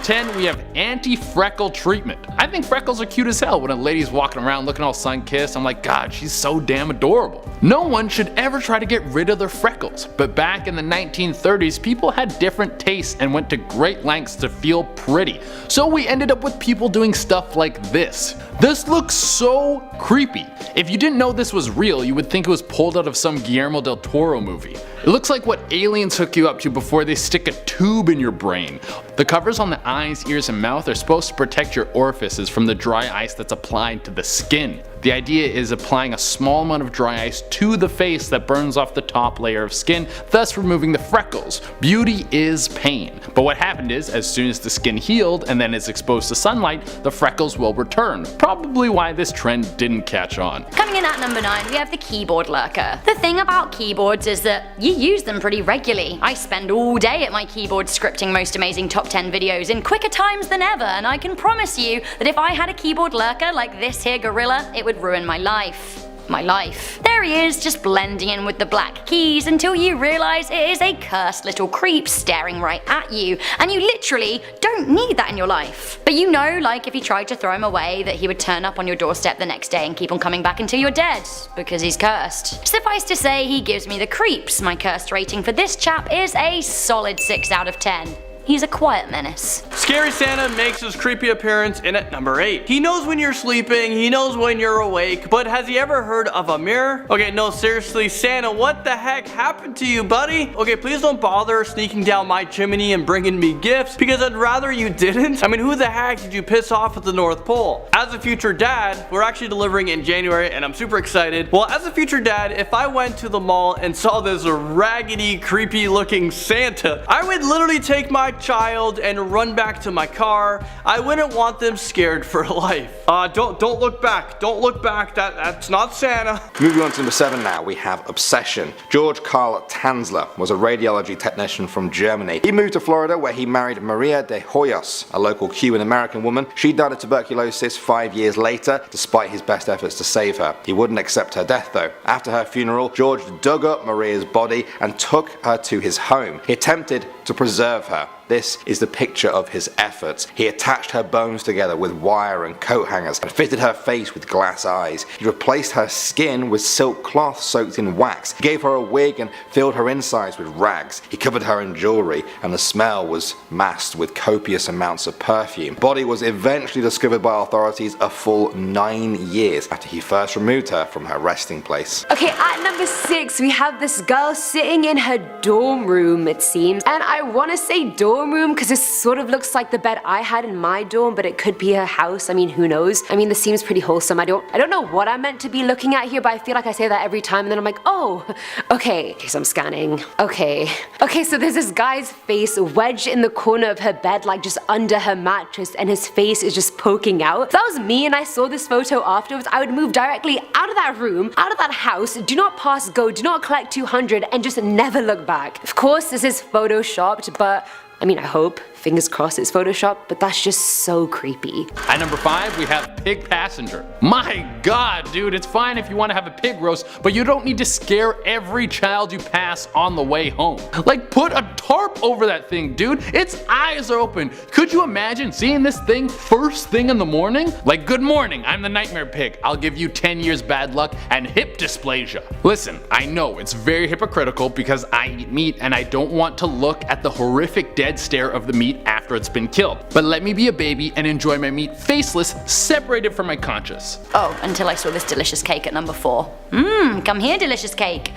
10 we have anti-freckle treatment. I think freckles are cute as hell. When a lady's walking around looking all sun-kissed, I'm like, God, she's so damn adorable. No one should ever try to get rid of their freckles, but back in the 1930s people had different tastes and went to great lengths to feel pretty. So we ended up with people doing stuff like this. This looks so creepy. If you didn't know this was real, you would think it was pulled out of some Guillermo del Toro movie. It looks like what aliens hook you up to before they stick a tube in your brain. The covers on the eyes, ears, and mouth are supposed to protect your orifices from the dry ice that's applied to the skin. The idea is applying a small amount of dry ice to the face that burns off the top layer of skin, thus removing the freckles. Beauty is pain. But what happened is, as soon as the skin healed and then is exposed to sunlight, the freckles will return. Probably why this trend didn't catch on. Coming in at number 9 we have the keyboard lurker. The thing about keyboards is that you use them pretty regularly. I spend all day at my keyboard scripting most amazing top 10 videos in quicker times than ever, and I can promise you that if I had a keyboard lurker like this here gorilla, it would ruin my life. There he is, just blending in with the black keys until you realize it is a cursed little creep staring right at you, and you literally don't need that in your life. But you know, like if you tried to throw him away, that he would turn up on your doorstep the next day and keep on coming back until you're dead, because he's cursed. Suffice to say, he gives me the creeps. My cursed rating for this chap is a solid 6 out of 10. He's a quiet menace. Scary Santa makes his creepy appearance in at number 8. He knows when you're sleeping, he knows when you're awake, but has he ever heard of a mirror? Okay, no, seriously, Santa, what the heck happened to you, buddy? Okay, please don't bother sneaking down my chimney and bringing me gifts, because I'd rather you didn't. I mean, who the heck did you piss off at the North Pole? As a future dad, we're actually delivering in January, and I'm super excited. Well, as a future dad, if I went to the mall and saw this raggedy, creepy looking Santa, I would literally take my child and run back to my car. I wouldn't want them scared for life. Don't look back. Don't look back. That's not Santa. Moving on to number 7 now, we have Obsession. George Karl Tanzler was a radiology technician from Germany. He moved to Florida where he married Maria de Hoyos, a local Cuban American woman. She died of tuberculosis 5 years later, despite his best efforts to save her. He wouldn't accept her death though. After her funeral, George dug up Maria's body and took her to his home. He attempted to preserve her. This is the picture of his efforts. He attached her bones together with wire and coat hangers and fitted her face with glass eyes. He replaced her skin with silk cloth soaked in wax. He gave her a wig and filled her insides with rags. He covered her in jewelry, and the smell was masked with copious amounts of perfume. The body was eventually discovered by authorities a full 9 years after he first removed her from her resting place. Okay, at number 6 we have this girl sitting in her dorm room, it seems, and I want to say dorm room because this sort of looks like the bed I had in my dorm, but it could be her house. I mean, who knows? I mean, this seems pretty wholesome. I don't know what I'm meant to be looking at here, but I feel like I say that every time and then I'm like, oh, okay, so I'm scanning. Okay, so there's this guy's face wedged in the corner of her bed, like just under her mattress, and his face is just poking out. If that was me and I saw this photo afterwards, I would move directly out of that room, out of that house, do not pass go, do not collect 200, and just never look back. Of course, this is photoshopped, but I mean, I hope, fingers crossed it's Photoshop, but that's just so creepy. At number 5 we have Pig Passenger. My god, dude, it's fine if you want to have a pig roast, but you don't need to scare every child you pass on the way home. Like, put a tarp over that thing, dude. Its eyes are open. Could you imagine seeing this thing first thing in the morning? Like, good morning, I'm the Nightmare Pig. I'll give you 10 years bad luck and hip dysplasia. Listen, I know it's very hypocritical because I eat meat and I don't want to look at the horrific dead stare of the meat after it's been killed. But let me be a baby and enjoy my meat faceless, separated from my conscience. Oh, until I saw this delicious cake at number 4. Come here, delicious cake.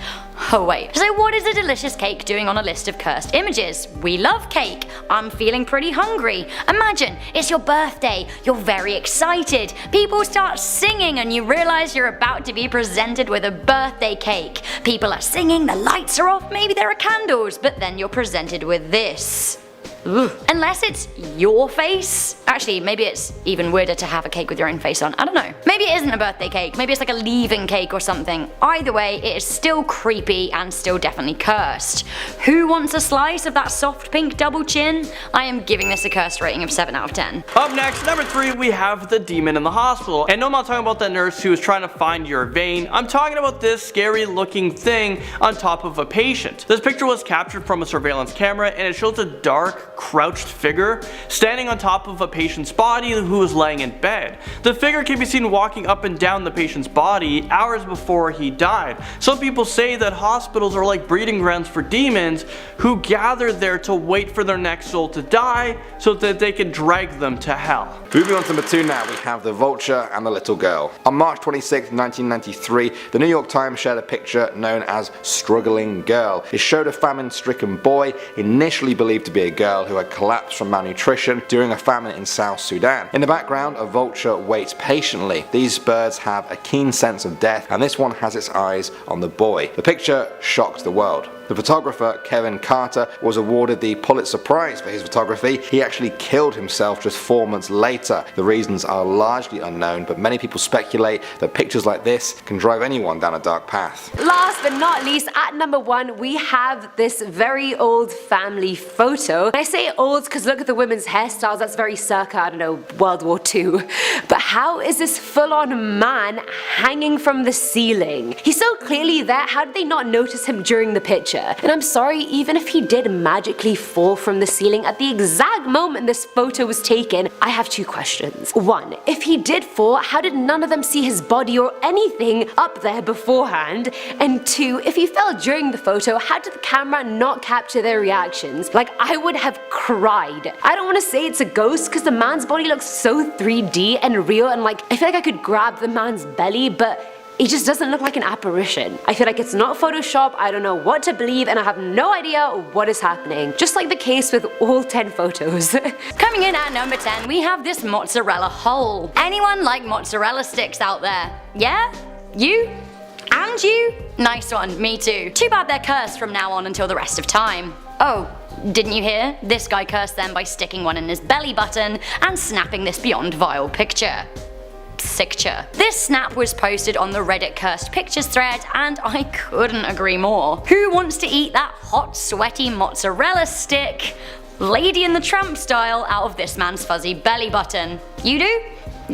Oh wait, so what is a delicious cake doing on a list of cursed images? We love cake. I'm feeling pretty hungry. Imagine, it's your birthday, you're very excited. People start singing and you realize you're about to be presented with a birthday cake. People are singing, the lights are off, maybe there are candles, but then you're presented with this. Ugh. Unless it's your face. Actually, maybe it's even weirder to have a cake with your own face on. I don't know. Maybe it isn't a birthday cake. Maybe it's like a leaving cake or something. Either way, it is still creepy and still definitely cursed. Who wants a slice of that soft pink double chin? I am giving this a cursed rating of 7 out of 10. Up next, number 3, we have the demon in the hospital. And no, I'm not talking about that nurse who is trying to find your vein. I'm talking about this scary looking thing on top of a patient. This picture was captured from a surveillance camera and it shows a dark, crouched figure standing on top of a patient's body who was laying in bed. The figure can be seen walking up and down the patient's body hours before he died. Some people say that hospitals are like breeding grounds for demons who gather there to wait for their next soul to die so that they can drag them to hell. Moving on to number 2 now, we have The Vulture and the Little Girl. On March 26, 1993, the New York Times shared a picture known as Struggling Girl. It showed a famine-stricken boy, initially believed to be a girl, who had collapsed from malnutrition during a famine in South Sudan. In the background, a vulture waits patiently. These birds have a keen sense of death, and this one has its eyes on the boy. The picture shocked the world. The photographer, Kevin Carter, was awarded the Pulitzer Prize for his photography. He actually killed himself just 4 months later. The reasons are largely unknown, but many people speculate that pictures like this can drive anyone down a dark path. Last but not least, at number 1, we have this very old family photo. And I say old because look at the women's hairstyles, that's very circa, I don't know, World War II. But how is this full-on man hanging from the ceiling? He's so clearly there, how did they not notice him during the picture? And I'm sorry, even if he did magically fall from the ceiling at the exact moment this photo was taken, I have 2 questions. 1, if he did fall, how did none of them see his body or anything up there beforehand? And 2, if he fell during the photo, how did the camera not capture their reactions? Like, I would have cried. I don't want to say it's a ghost because the man's body looks so 3D and real, and like, I feel like I could grab the man's belly, but it just doesn't look like an apparition. I feel like it's not Photoshop, I don't know what to believe, and I have no idea what is happening. Just like the case with all 10 photos. Coming in at number 10, we have this mozzarella hole. Anyone like mozzarella sticks out there? Yeah? You? And you? Nice one, me too. Too bad they're cursed from now on until the rest of time. Oh, didn't you hear? This guy cursed them by sticking one in his belly button and snapping this beyond vile picture. Sicture. This snap was posted on the Reddit Cursed Pictures thread, and I couldn't agree more. Who wants to eat that hot, sweaty mozzarella stick, Lady in the Tramp style, out of this man's fuzzy belly button? You do?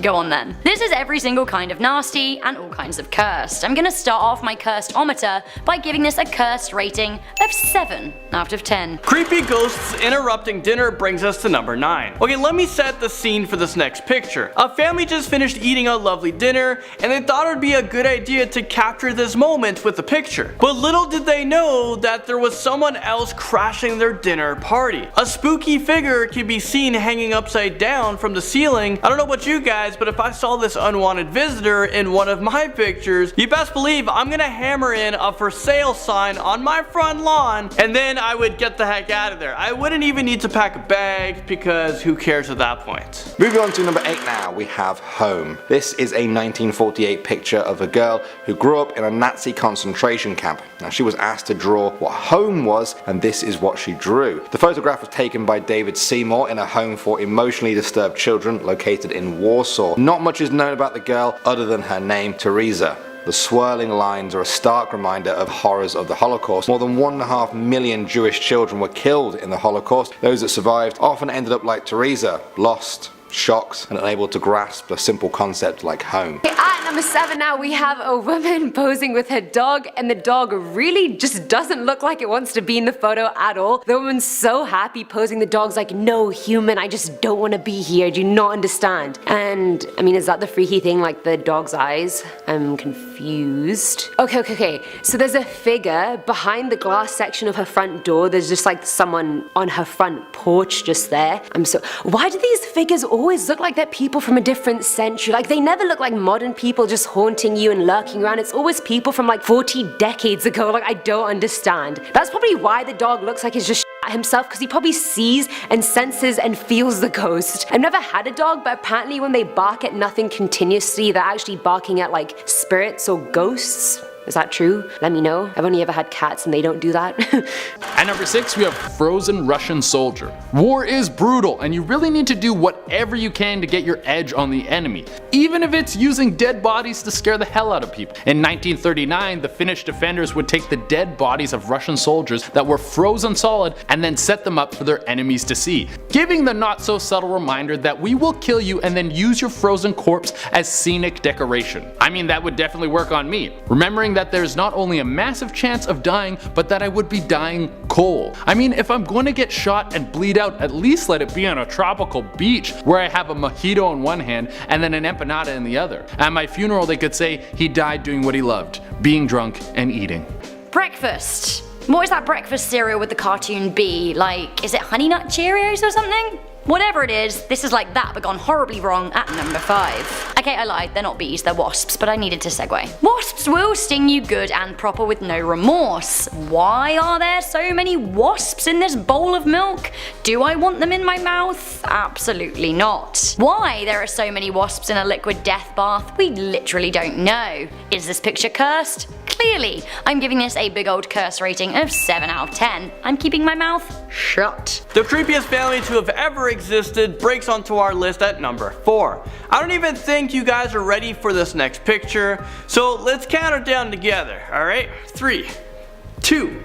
Go on then. This is every single kind of nasty and all kinds of cursed. I'm gonna start off my cursed-ometer by giving this a cursed rating of 7 out of 10. Creepy ghosts interrupting dinner brings us to number 9. Okay, let me set the scene for this next picture. A family just finished eating a lovely dinner, and they thought it would be a good idea to capture this moment with a picture. But little did they know that there was someone else crashing their dinner party. A spooky figure can be seen hanging upside down from the ceiling. I don't know about you guys, but if I saw this unwanted visitor in one of my pictures, you best believe I'm gonna hammer in a for sale sign on my front lawn, and then I would get the heck out of there. I wouldn't even need to pack a bag because who cares at that point. Moving on to number 8 now, we have Home. This is a 1948 picture of a girl who grew up in a Nazi concentration camp. Now she was asked to draw what home was, and this is what she drew. The photograph was taken by David Seymour in a home for emotionally disturbed children located in Warsaw. Not much is known about the girl other than her name, Teresa. The swirling lines are a stark reminder of horrors of the Holocaust. More than 1.5 million Jewish children were killed in the Holocaust. Those that survived often ended up like Teresa, lost, shocked, and unable to grasp a simple concept like home. At number 7 now, we have a woman posing with her dog, and the dog really just doesn't look like it wants to be in the photo at all. The woman's so happy posing, the dog's like, no human, I just don't want to be here, do you not understand? And I mean, is that the freaky thing, like the dog's eyes? I'm confused. Okay, so there's a figure behind the glass section of her front door. There's just like someone on her front porch just there. Why do these figures always look like they're people from a different century? Like, they never look like modern people just haunting you and lurking around. It's always people from like 40 decades ago. Like, I don't understand. That's probably why the dog looks like he's just at himself, because he probably sees and senses and feels the ghost. I've never had a dog, but apparently when they bark at nothing continuously, they're actually barking at like spirits or ghosts. Is that true? Let me know. I've only ever had cats and they don't do that. At number 6, we have Frozen Russian Soldier. War is brutal, and you really need to do whatever you can to get your edge on the enemy, even if it's using dead bodies to scare the hell out of people. In 1939, the Finnish defenders would take the dead bodies of Russian soldiers that were frozen solid and then set them up for their enemies to see, giving the not so subtle reminder that we will kill you and then use your frozen corpse as scenic decoration. I mean, that would definitely work on me. Remembering that there's not only a massive chance of dying, but that I would be dying cold. I mean, if I'm going to get shot and bleed out, at least let it be on a tropical beach where I have a mojito in one hand and then an empanada in the other. At my funeral they could say he died doing what he loved, being drunk and eating. Breakfast. What is that breakfast cereal with the cartoon bee? Like, is it Honey Nut Cheerios or something? Whatever it is, this is like that but gone horribly wrong at number 5. Okay, I lied, they're not bees, they're wasps, but I needed to segue. Wasps will sting you good and proper with no remorse. Why are there so many wasps in this bowl of milk? Do I want them in my mouth? Absolutely not. Why there are so many wasps in a liquid death bath? We literally don't know. Is this picture cursed? Clearly. I'm giving this a big old curse rating of 7 out of 10. I'm keeping my mouth shut. The creepiest family to have ever existed breaks onto our list at number 4. I don't even think you guys are ready for this next picture, so let's count it down together, alright? 3, 2,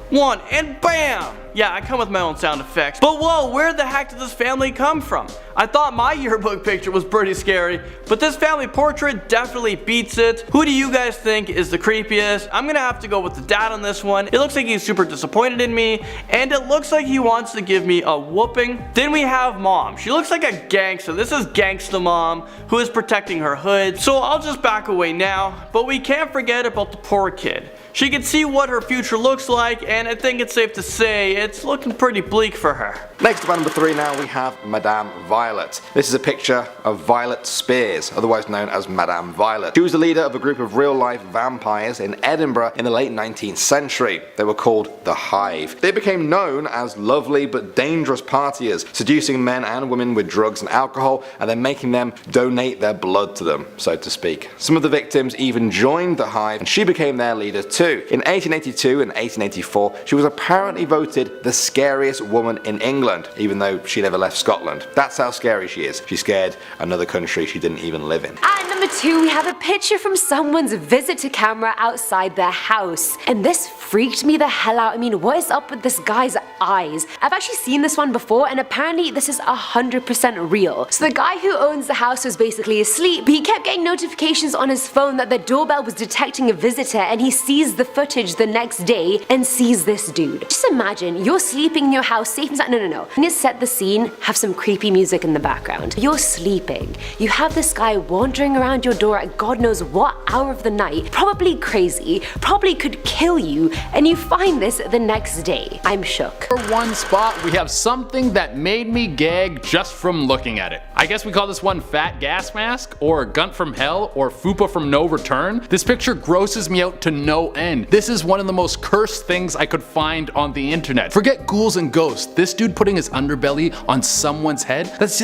1, and BAM! Yeah, I come with my own sound effects. But whoa, where the heck did this family come from? I thought my yearbook picture was pretty scary, but this family portrait definitely beats it. Who do you guys think is the creepiest? I'm gonna have to go with the dad on this one. It looks like he's super disappointed in me, and it looks like he wants to give me a whooping. Then we have mom. She looks like a gangster. This is Gangsta Mom, who is protecting her hood. So I'll just back away now, but we can't forget about the poor kid. She can see what her future looks like, and I think it's safe to say it's looking pretty bleak for her. Next up at number 3 now we have Madame Violet. This is a picture of Violet Spears, otherwise known as Madame Violet. She was the leader of a group of real-life vampires in Edinburgh in the late 19th century. They were called the Hive. They became known as lovely but dangerous partiers, seducing men and women with drugs and alcohol and then making them donate their blood to them, so to speak. Some of the victims even joined the Hive and she became their leader too. In 1882 and 1884 she was apparently voted the scariest woman in England, even though she never left Scotland. That's how scary she is. She scared another country she didn't even live in. At number 2 we have a picture from someone's visitor camera outside their house. And this freaked me the hell out. I mean, what is up with this guy's eyes? I've actually seen this one before and apparently this is 100% real. So the guy who owns the house was basically asleep, but he kept getting notifications on his phone that the doorbell was detecting a visitor, and he sees the footage the next day and sees this dude. Just imagine, you're sleeping in your house, safe and sound. No. You just set the scene, have some creepy music in the background. You're sleeping. You have this guy wandering around your door at God knows what hour of the night, probably crazy, probably could kill you, and you find this the next day. I'm shook. For one spot, we have something that made me gag just from looking at it. I guess we call this one Fat Gas Mask, or Gunt from Hell, or Fupa from No Return. This picture grosses me out to no end. This is one of the most cursed things I could find on the internet. Forget ghouls and ghosts. This dude putting his underbelly on someone's head, that's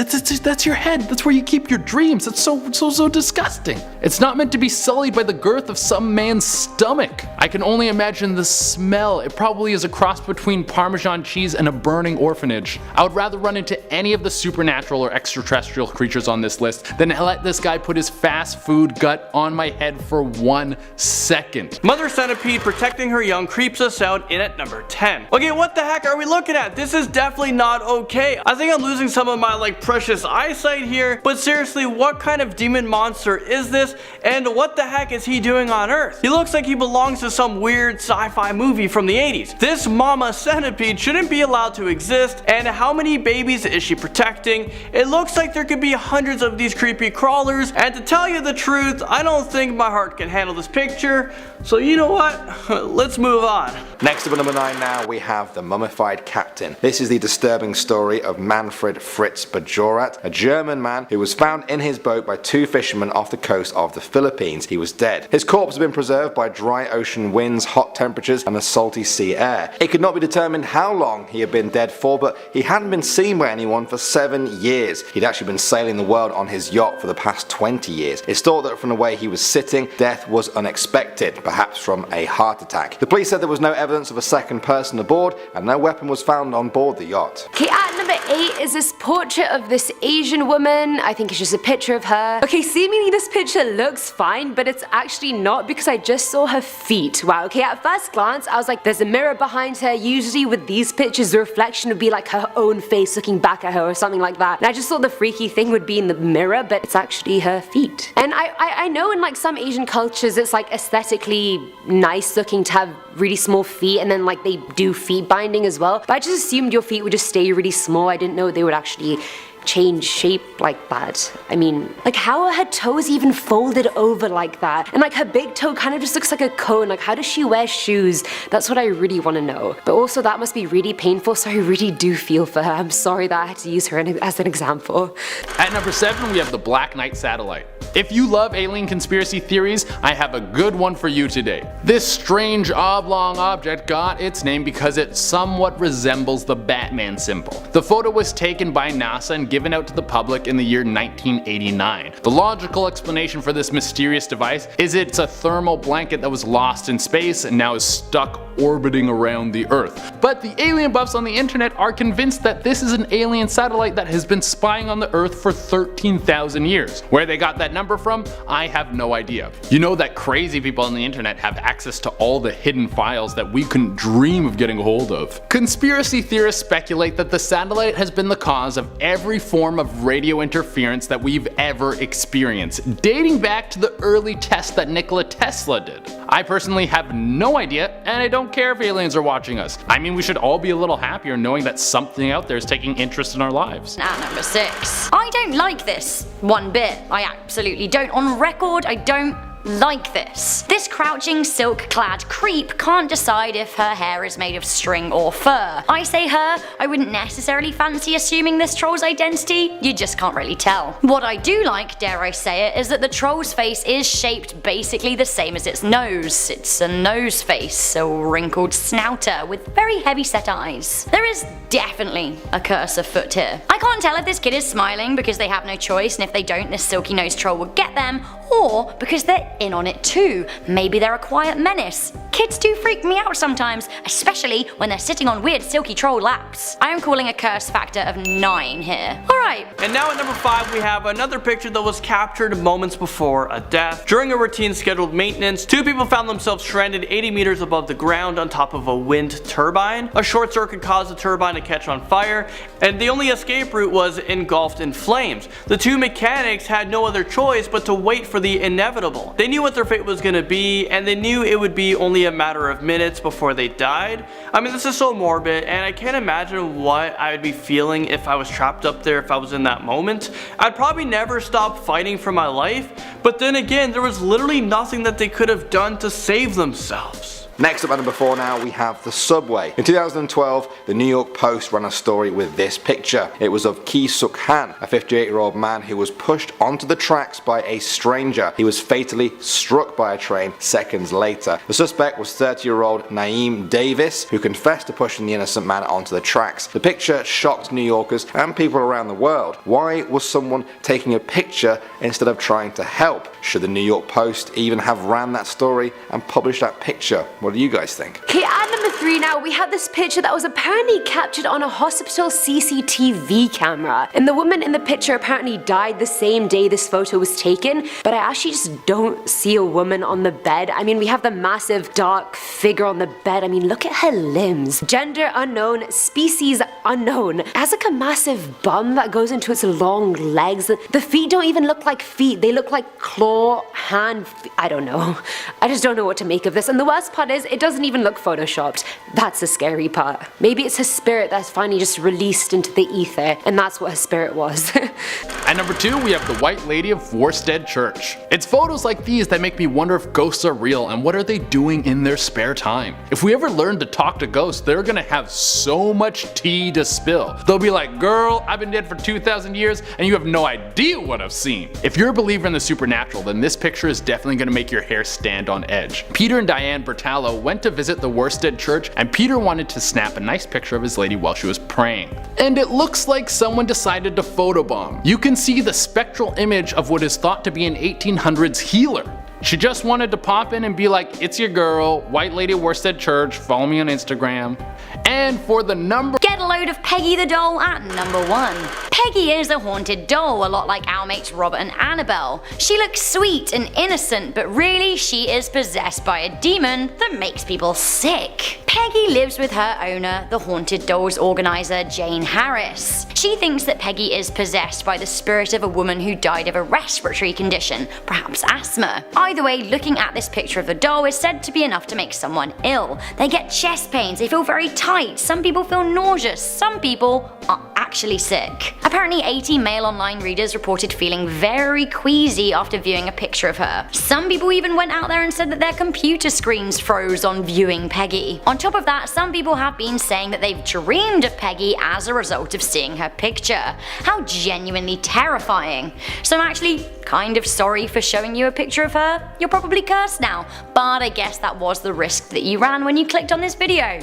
your head. That's where you keep your dreams. That's so disgusting. It's not meant to be sullied by the girth of some man's stomach. I can only imagine the smell. It probably is a cross between Parmesan cheese and a burning orphanage. I would rather run into any of the supernatural or extraterrestrial creatures on this list than let this guy put his fast food gut on my head for 1 second. Mother Centipede protecting her young creeps us out in at number 10. Okay, what the heck are we looking at? This is definitely not okay. I think I'm losing some of my precious eyesight here, but seriously, what kind of demon monster is this, and what the heck is he doing on Earth? He looks like he belongs to some weird sci-fi movie from the 80s. This Mama Centipede shouldn't be allowed to exist, and how many babies is she protecting? It looks like there could be hundreds of these creepy crawlers, and to tell you the truth, I don't think my heart can handle this picture, so you know what? Let's move on. Next up at number 9 now we have the Mummified Captain. This is the disturbing story of Manfred Fritz Bajorat, a German man who was found in his boat by 2 fishermen off the coast of the Philippines. He was dead. His corpse had been preserved by dry ocean winds, hot temperatures and the salty sea air. It could not be determined how long he had been dead for, but he hadn't been seen by anyone for 7 years. He'd actually been sailing the world on his yacht for the past 20 years. It's thought that from the way he was sitting, death was unexpected, perhaps from a heart attack. The police said there was no evidence of a second person aboard and no weapon was found on board the yacht. Okay, at number 8 is this portrait of this Asian woman. I think it's just a picture of her. Okay, seemingly this picture looks fine, but it's actually not because I just saw her feet. Wow, okay, at first glance, I was like, there's a mirror behind her. Usually with these pictures, the reflection would be like her own face looking back at her or something like that. And I just thought the freaky thing would be in the mirror, but it's actually her feet. And I know in like some Asian cultures, it's like aesthetically nice looking to have really small feet, and then like they do feet binding as well. But I just assumed your feet would just stay really small. I didn't know they would actually change shape like that. I mean, like how are her toes even folded over like that? And like her big toe kind of just looks like a cone. Like how does she wear shoes? That's what I really want to know. But also that must be really painful, so I really do feel for her. I'm sorry that I had to use her as an example. At number 7 we have the Black Knight satellite. If you love alien conspiracy theories, I have a good one for you today. This strange oblong object got its name because it somewhat resembles the Batman symbol. The photo was taken by NASA and given out to the public in the year 1989. The logical explanation for this mysterious device is it's a thermal blanket that was lost in space and now is stuck orbiting around the Earth. But the alien buffs on the internet are convinced that this is an alien satellite that has been spying on the Earth for 13,000 years. Where they got that number from, I have no idea. You know that crazy people on the internet have access to all the hidden files that we couldn't dream of getting a hold of. Conspiracy theorists speculate that the satellite has been the cause of every form of radio interference that we've ever experienced, dating back to the early tests that Nikola Tesla did. I personally have no idea, and I don't care if aliens are watching us. I mean, we should all be a little happier knowing that something out there is taking interest in our lives. At number 6. I don't like this one bit. I absolutely don't. On record, I don't like this. This crouching silk-clad creep can't decide if her hair is made of string or fur. I say her, I wouldn't necessarily fancy assuming this troll's identity, you just can't really tell. What I do like, dare I say it, is that the troll's face is shaped basically the same as its nose. It's a nose face, a wrinkled snouter with very heavy set eyes. There is definitely a curse afoot here. I can't tell if this kid is smiling because they have no choice, and if they don't, this silky nosed troll will get them, or because they're in on it too. Maybe they're a quiet menace. Kids do freak me out sometimes, especially when they're sitting on weird silky troll laps. I am calling a curse factor of 9 here. Alright. And now at number 5 we have another picture that was captured moments before a death. During a routine scheduled maintenance, 2 people found themselves stranded 80 meters above the ground on top of a wind turbine. A short circuit caused the turbine to catch on fire, and the only escape route was engulfed in flames. The 2 mechanics had no other choice but to wait for the inevitable. They knew what their fate was gonna be, and they knew it would be only a matter of minutes before they died. I mean, this is so morbid, and I can't imagine what I would be feeling if I was trapped up there, if I was in that moment. I'd probably never stop fighting for my life, but then again, there was literally nothing that they could have done to save themselves. Next up at number 4 now, we have the subway. In 2012, the New York Post ran a story with this picture. It was of Ki Suk Han, a 58-year-old man who was pushed onto the tracks by a stranger. He was fatally struck by a train seconds later. The suspect was 30-year-old Naeem Davis, who confessed to pushing the innocent man onto the tracks. The picture shocked New Yorkers and people around the world. Why was someone taking a picture instead of trying to help? Should the New York Post even have ran that story and published that picture? What do you guys think? Okay, at number 3 now, we have this picture that was apparently captured on a hospital CCTV camera. And the woman in the picture apparently died the same day this photo was taken, but I actually just don't see a woman on the bed. I mean, we have the massive dark figure on the bed. I mean, look at her limbs. Gender unknown, species unknown. It has like a massive bum that goes into its long legs. The feet don't even look like feet. They look like claw, hand, I don't know. I just don't know what to make of this. And the worst part is, it doesn't even look photoshopped. That's the scary part. Maybe it's her spirit that's finally just released into the ether, and that's what her spirit was. At number 2 we have the White Lady of WORSTEAD Church. It's photos like these that make me wonder if ghosts are real and what are they doing in their spare time. If we ever learn to talk to ghosts, they're gonna have so much tea to spill. They'll be like, girl, I've been dead for 2,000 years and you have no idea what I've seen. If you're a believer in the supernatural, then this picture is definitely gonna make your hair stand on edge. Peter and Diane Bertallo went to visit the WORSTEAD church, and Peter wanted to snap a nice picture of his lady while she was praying. And it looks like someone decided to photobomb. You can see the spectral image of what is thought to be an 1800s healer. She just wanted to pop in and be like, it's your girl, White Lady Worstead Church, follow me on Instagram. And for the number, get a load of Peggy the doll at number 1. Peggy is a haunted doll, a lot like our mates Robert and Annabelle. She looks sweet and innocent, but really she is possessed by a demon that makes people sick. Peggy lives with her owner, the haunted dolls organizer Jane Harris. She thinks that Peggy is possessed by the spirit of a woman who died of a respiratory condition, perhaps asthma. Either way, looking at this picture of the doll is said to be enough to make someone ill. They get chest pains, they feel very tight, some people feel nauseous, some people are actually sick. Apparently 80 male online readers reported feeling very queasy after viewing a picture of her. Some people even went out there and said that their computer screens froze on viewing Peggy. On top of that, some people have been saying that they've dreamed of Peggy as a result of seeing her picture. How genuinely terrifying. So I'm actually kind of sorry for showing you a picture of her. You're probably cursed now, but I guess that was the risk that you ran when you clicked on this video.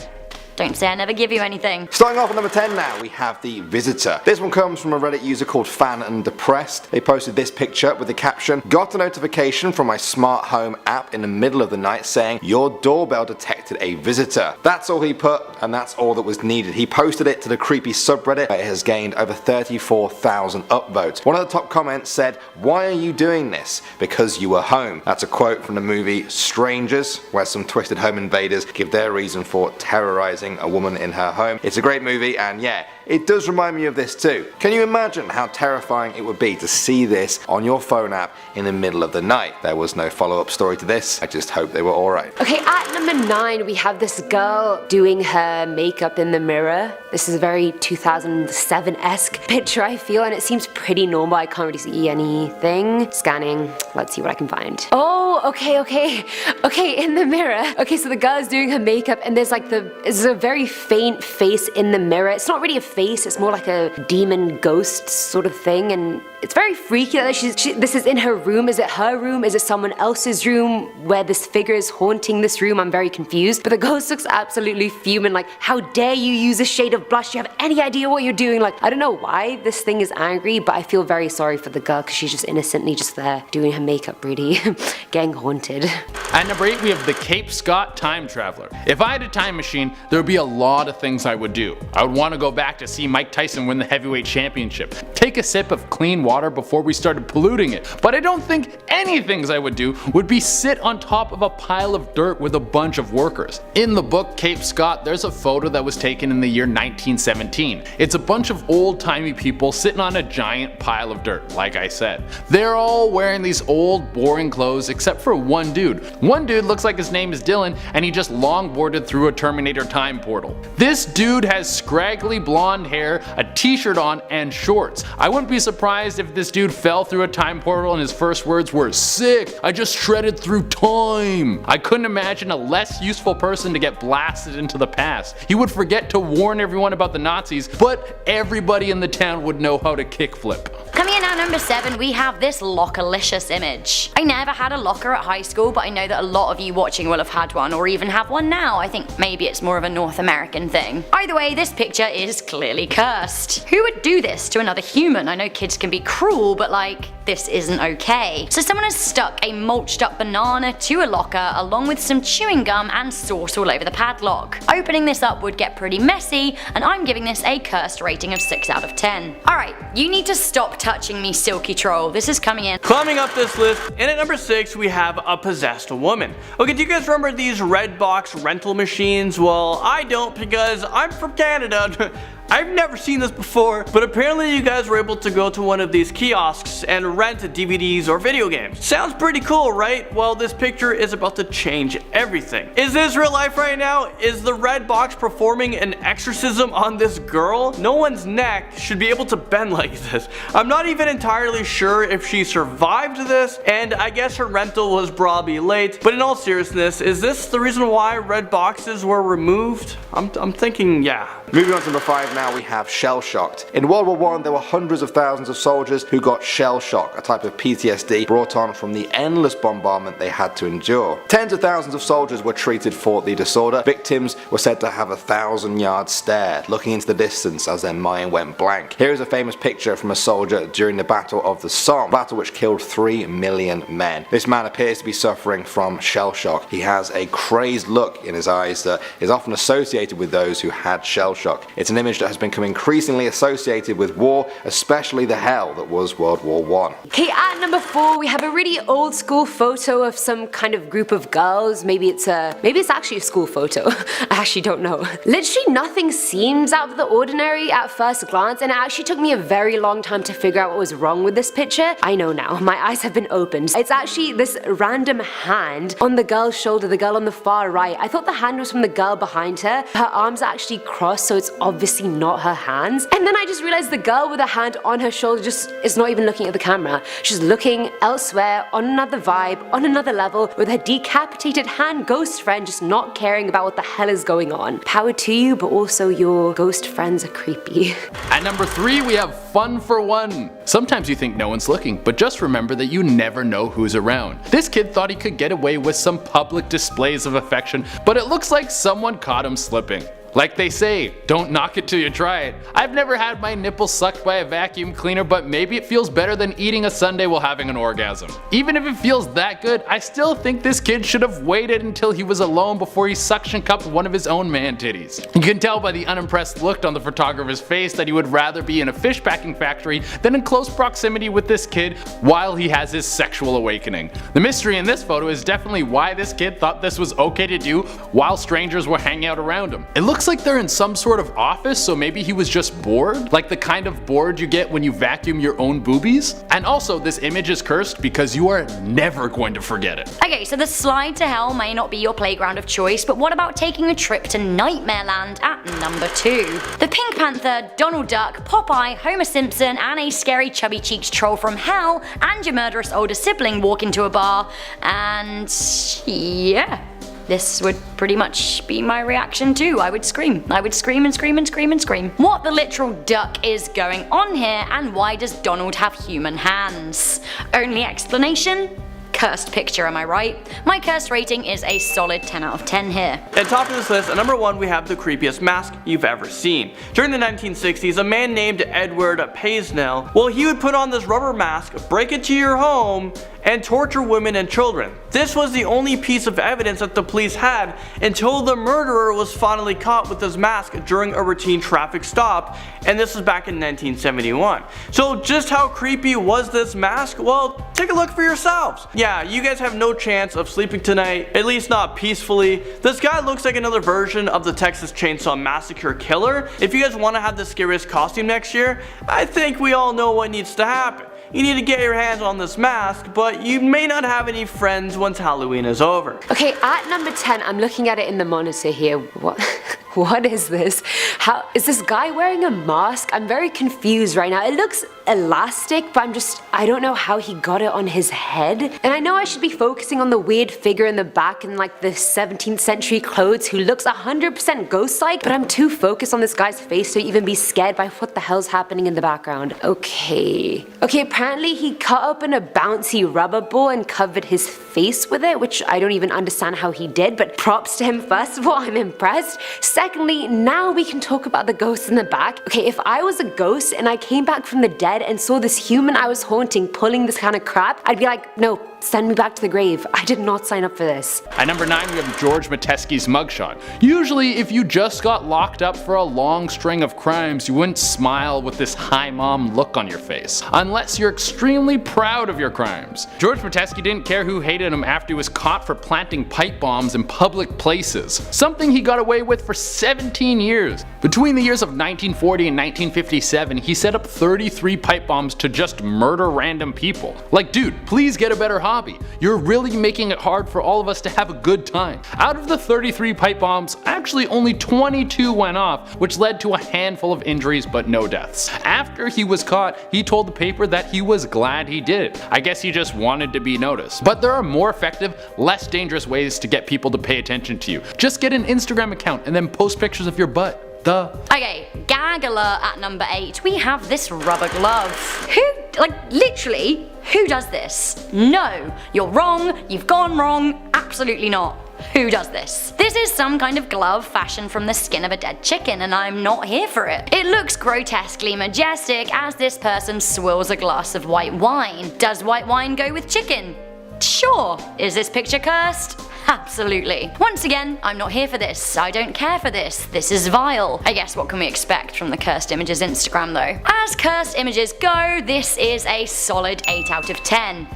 Don't say I never give you anything. Starting off at number 10 now, we have The Visitor. This one comes from a Reddit user called Fan and Depressed. They posted this picture with the caption, got a notification from my smart home app in the middle of the night saying, your doorbell detected a visitor. That's all he put, and that's all that was needed. He posted it to the creepy subreddit. It has gained over 34,000 upvotes. One of the top comments said, why are you doing this? Because you were home. That's a quote from the movie Strangers, where some twisted home invaders give their reason for terrorizing a woman in her home. It's a great movie, and yeah, it does remind me of this too. Can you imagine how terrifying it would be to see this on your phone app in the middle of the night? There was no follow-up story to this. I just hope they were alright. Okay, at number 9 we have this girl doing her makeup in the mirror. This is a very 2007-esque picture, I feel, and it seems pretty normal. I can't really see anything. Scanning. Let's see what I can find. Oh, okay, in the mirror. Okay, so the girl is doing her makeup and there's like there's a very faint face in the mirror. It's not really a face, it's more like a demon ghost sort of thing, and it's very freaky that this is in her room. Is it her room? Is it someone else's room where this figure is haunting this room? I'm very confused. But the ghost looks absolutely fuming, like, how dare you use a shade of blush? You have any idea what you're doing? Like, I don't know why this thing is angry, but I feel very sorry for the girl because she's just innocently just there doing her makeup, really, getting haunted. At number 8 we have the Cape Scott Time Traveler. If I had a time machine, there would be a lot of things I would do. I would want to go back to see Mike Tyson win the heavyweight championship, take a sip of clean water before we started polluting it, but I don't think any things I would do would be sit on top of a pile of dirt with a bunch of workers. In the book Cape Scott, there's a photo that was taken in the year 1917. It's a bunch of old-timey people sitting on a giant pile of dirt, like I said. They're all wearing these old, boring clothes except for one dude. One dude looks like his name is Dylan, and he just longboarded through a Terminator time portal. This dude has scraggly blonde hair, a t-shirt on, and shorts. I wouldn't be surprised if this dude fell through a time portal and his first words were, sick, I just shredded through time. I couldn't imagine a less useful person to get blasted into the past. He would forget to warn everyone about the Nazis, but everybody in the town would know how to kickflip. Coming in at number 7, we have this lockerlicious image. I never had a locker at high school, but I know that a lot of you watching will have had one, or even have one now. I think maybe it's more of a North American thing. Either way, this picture is clearly cursed. Who would do this to another human? I know kids can be cruel, but like, this isn't okay. So someone has stuck a mulched up banana to a locker along with some chewing gum and sauce all over the padlock. Opening this up would get pretty messy, and I'm giving this a cursed rating of 6 out of 10. Alright, you need to stop touching me, Silky Troll. This is coming in. Climbing up this list, and at number 6 we have a possessed woman. Okay, do you guys remember these red box rental machines? Well, I don't, because I'm from Canada. I've never seen this before, but apparently you guys were able to go to one of these kiosks and rent DVDs or video games. Sounds pretty cool, right? Well, this picture is about to change everything. Is this real life right now? Is the red box performing an exorcism on this girl? No one's neck should be able to bend like this. I'm not even entirely sure if she survived this, and I guess her rental was probably late, but in all seriousness, is this the reason why red boxes were removed? I'm thinking, yeah. Moving on to number 5 now. now we have shell-shocked. In World War I, there were hundreds of thousands of soldiers who got shell-shock, a type of PTSD brought on from the endless bombardment they had to endure. Tens of thousands of soldiers were treated for the disorder. Victims were said to have a 1,000-yard stare, looking into the distance as their mind went blank. Here is a famous picture from a soldier during the Battle of the Somme, a battle which killed 3 million men. This man appears to be suffering from shell-shock. He has a crazed look in his eyes that is often associated with those who had shell-shock. It's an image that has become increasingly associated with war, especially the hell that was World War I. Okay, at number 4 we have a really old school photo of some kind of group of girls. Maybe it's actually a school photo. I actually don't know. Literally nothing seems out of the ordinary at first glance, and it actually took me a very long time to figure out what was wrong with this picture. I know now, my eyes have been opened. It's actually this random hand on the girl's shoulder, the girl on the far right. I thought the hand was from the girl behind her. Her arms are actually crossed, so it's obviously not her hands. And then I just realized the girl with a hand on her shoulder just is not even looking at the camera. She's looking elsewhere, on another vibe, on another level, with her decapitated hand ghost friend just not caring about what the hell is going on. Power to you, but also your ghost friends are creepy. At number 3 we have fun for one. Sometimes you think no one's looking, but just remember that you never know who's around. This kid thought he could get away with some public displays of affection, but it looks like someone caught him slipping. Like they say, don't knock it till you try it. I've never had my nipples sucked by a vacuum cleaner, but maybe it feels better than eating a sundae while having an orgasm. Even if it feels that good, I still think this kid should have waited until he was alone before he suction cupped one of his own man titties. You can tell by the unimpressed look on the photographer's face that he would rather be in a fish packing factory than in close proximity with this kid while he has his sexual awakening. The mystery in this photo is definitely why this kid thought this was okay to do while strangers were hanging out around him. It looks like they're in some sort of office, so maybe he was just bored, like the kind of bored you get when you vacuum your own boobies. And also, this image is cursed because you are never going to forget it. Okay, so the slide to hell may not be your playground of choice, but what about taking a trip to Nightmare Land at number 2? The Pink Panther, Donald Duck, Popeye, Homer Simpson, and a scary chubby cheeked troll from hell, and your murderous older sibling walk into a bar, and yeah. This would pretty much be my reaction too. I would scream. I would scream and scream and scream and scream. What the literal duck is going on here, and why does Donald have human hands? Only explanation? Cursed picture, am I right? My cursed rating is a solid 10 out of 10 here. At top of this list, at number 1 we have the creepiest mask you've ever seen. During the 1960s, a man named Edward Paisnell, well, he would put on this rubber mask, break into your home, and torture women and children. This was the only piece of evidence that the police had until the murderer was finally caught with his mask during a routine traffic stop, and this was back in 1971. So just how creepy was this mask? Well, take a look for yourselves. Yeah, you guys have no chance of sleeping tonight, at least not peacefully. This guy looks like another version of the Texas Chainsaw Massacre killer. If you guys want to have the scariest costume next year, I think we all know what needs to happen. You need to get your hands on this mask, but you may not have any friends once Halloween is over. Okay, at number 10, I'm looking at it in the monitor here. What is this? How is this guy wearing a mask? I'm very confused right now. It looks elastic, but I don't know how he got it on his head. And I know I should be focusing on the weird figure in the back in like the 17th century clothes who looks 100% ghost-like, but I'm too focused on this guy's face to even be scared by what the hell's happening in the background. Okay, apparently he cut open a bouncy rubber ball and covered his face with it, which I don't even understand how he did, but props to him. First of all, I'm impressed. Secondly, now we can talk about the ghost in the back. Okay, if I was a ghost and I came back from the dead and saw this human I was haunting pulling this kind of crap, I'd be like, no, send me back to the grave. I did not sign up for this. At number 9 we have George Metesky's mugshot. Usually if you just got locked up for a long string of crimes, you wouldn't smile with this hi mom look on your face, unless you're extremely proud of your crimes. George Metesky didn't care who hated him after he was caught for planting pipe bombs in public places, something he got away with for 17 years. Between the years of 1940 and 1957, he set up 33 pipe bombs to just murder random people. Like, dude, please get a better hobby. You're really making it hard for all of us to have a good time. Out of the 33 pipe bombs, actually only 22 went off, which led to a handful of injuries but no deaths. After he was caught, he told the paper that he was glad he did it. I guess he just wanted to be noticed. But there are more effective, less dangerous ways to get people to pay attention to you. Just get an Instagram account and then post pictures of your butt. Duh. Okay, gag gag alert at number 8, we have this rubber glove. Literally, who does this? No, you're wrong, you've gone wrong, absolutely not. Who does this? This is some kind of glove fashioned from the skin of a dead chicken, and I'm not here for it. It looks grotesquely majestic as this person swirls a glass of white wine. Does white wine go with chicken? Sure. Is this picture cursed? Absolutely. Once again, I'm not here for this. I don't care for this. This is vile. I guess what can we expect from the Cursed Images Instagram though? As cursed images go, this is a solid 8 out of 10.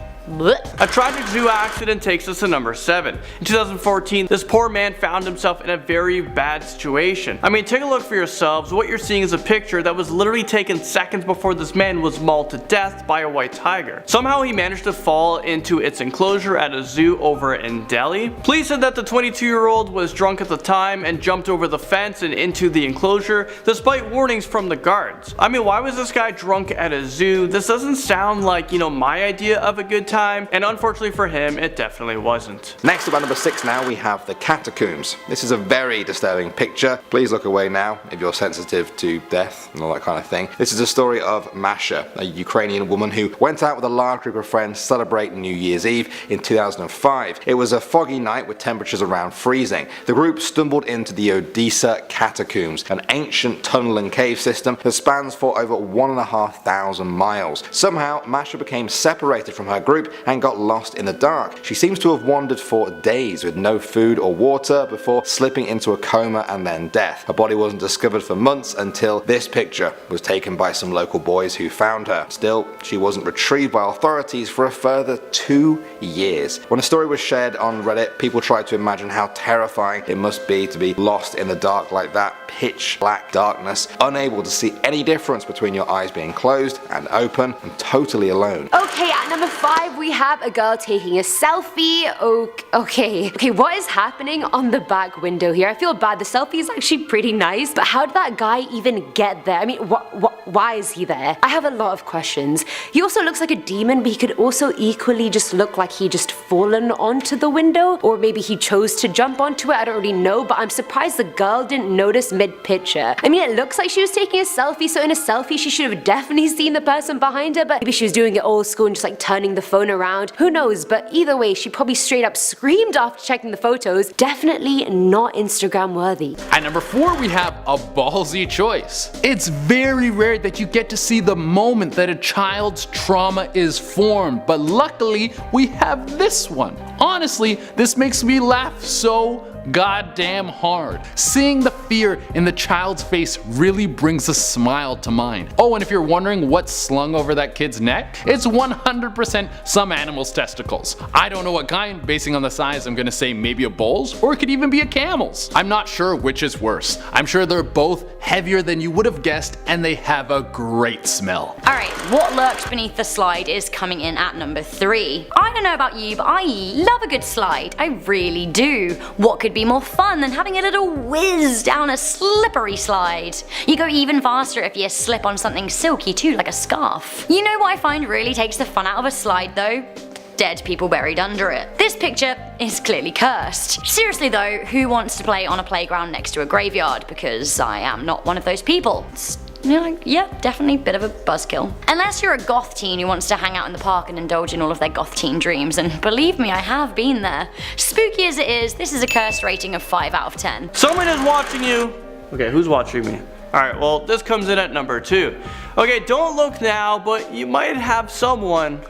A tragic zoo accident takes us to number 7. In 2014, this poor man found himself in a very bad situation. I mean, take a look for yourselves. What you're seeing is a picture that was literally taken seconds before this man was mauled to death by a white tiger. Somehow he managed to fall into its enclosure at a zoo over in Delhi. Police said that the 22-year-old was drunk at the time and jumped over the fence and into the enclosure despite warnings from the guards. I mean, why was this guy drunk at a zoo? This doesn't sound like, my idea of a good time. And unfortunately for him, it definitely wasn't. Next up at number 6 now we have the catacombs. This is a very disturbing picture. Please look away now if you're sensitive to death and all that kind of thing. This is a story of Masha, a Ukrainian woman who went out with a large group of friends to celebrate New Year's Eve in 2005. It was a foggy night with temperatures around freezing. The group stumbled into the Odessa catacombs, an ancient tunnel and cave system that spans for over 1,500 miles. Somehow Masha became separated from her group and got lost in the dark. She seems to have wandered for days with no food or water before slipping into a coma and then death. Her body wasn't discovered for months until this picture was taken by some local boys who found her. Still, she wasn't retrieved by authorities for a further 2 years. When the story was shared on Reddit, people tried to imagine how terrifying it must be to be lost in the dark like that, pitch black darkness, unable to see any difference between your eyes being closed and open, and totally alone. Okay, at number 5 we have a girl taking a selfie. Okay, what is happening on the back window here? I feel bad, the selfie is actually pretty nice, but how did that guy even get there? I mean, why is he there? I have a lot of questions. He also looks like a demon, but he could also equally just look like he just fallen onto the window, or maybe he chose to jump onto it, I don't really know, but I'm surprised the girl didn't notice mid-picture. I mean, it looks like she was taking a selfie, so in a selfie she should have definitely seen the person behind her, but maybe she was doing it old school and just like turning the phone around. Who knows, but either way, she probably straight up screamed after checking the photos. Definitely not Instagram worthy. At number 4 we have a ballsy choice. It's very rare that you get to see the moment that a child's trauma is formed, but luckily we have this one. Honestly, this makes me laugh so goddamn hard. Seeing the fear in the child's face really brings a smile to mind. Oh, and if you're wondering what's slung over that kid's neck, it's 100% some animal's testicles. I don't know what kind, basing on the size I'm gonna say maybe a bull's, or it could even be a camel's. I'm not sure which is worse. I'm sure they're both heavier than you would have guessed, and they have a great smell. Alright, what lurks beneath the slide is coming in at number 3. I don't know about you, but I love a good slide. I really do. What could be more fun than having a little whiz down a slippery slide? You go even faster if you slip on something silky too, like a scarf. You know what I find really takes the fun out of a slide though? Dead people buried under it. This picture is clearly cursed. Seriously though, who wants to play on a playground next to a graveyard? Because I am not one of those people. Yeah, definitely a bit of a buzzkill. Unless you're a goth teen who wants to hang out in the park and indulge in all of their goth teen dreams, and believe me, I have been there. Spooky as it is, this is a cursed rating of 5 out of 10. Someone is watching you. Okay, who's watching me? Alright, well, this comes in at number 2. Okay, don't look now, but you might have someone.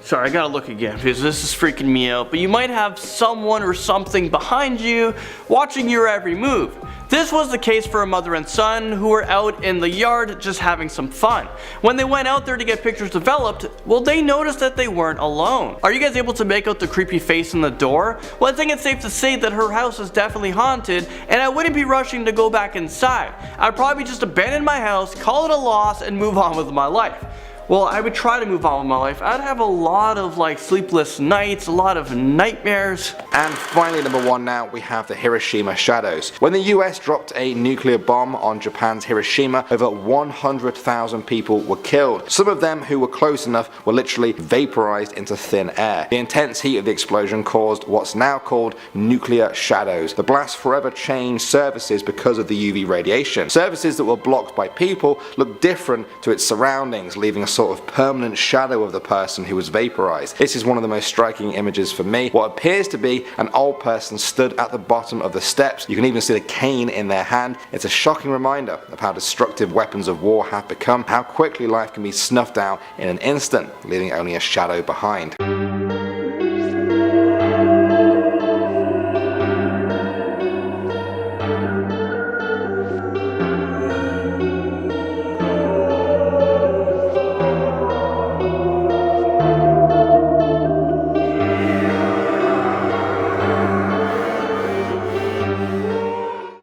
Sorry, I gotta look again because this is freaking me out, but you might have someone or something behind you watching your every move. This was the case for a mother and son who were out in the yard just having some fun. When they went out there to get pictures developed, well, they noticed that they weren't alone. Are you guys able to make out the creepy face in the door? Well, I think it's safe to say that her house is definitely haunted, and I wouldn't be rushing to go back inside. I'd probably just abandon my house, call it a loss, and move on with my life. well, I would try to move on with my life. I'd have a lot of like sleepless nights, a lot of nightmares. And finally, number 1 now, we have the Hiroshima shadows. When the US dropped a nuclear bomb on Japan's Hiroshima, over 100,000 people were killed. Some of them who were close enough were literally vaporized into thin air. The intense heat of the explosion caused what's now called nuclear shadows. The blast forever changed services because of the UV radiation. Services that were blocked by people looked different to its surroundings, leaving a sort of permanent shadow of the person who was vaporized. This is one of the most striking images for me. What appears to be an old person stood at the bottom of the steps. You can even see the cane in their hand. It's a shocking reminder of how destructive weapons of war have become, how quickly life can be snuffed out in an instant, leaving only a shadow behind.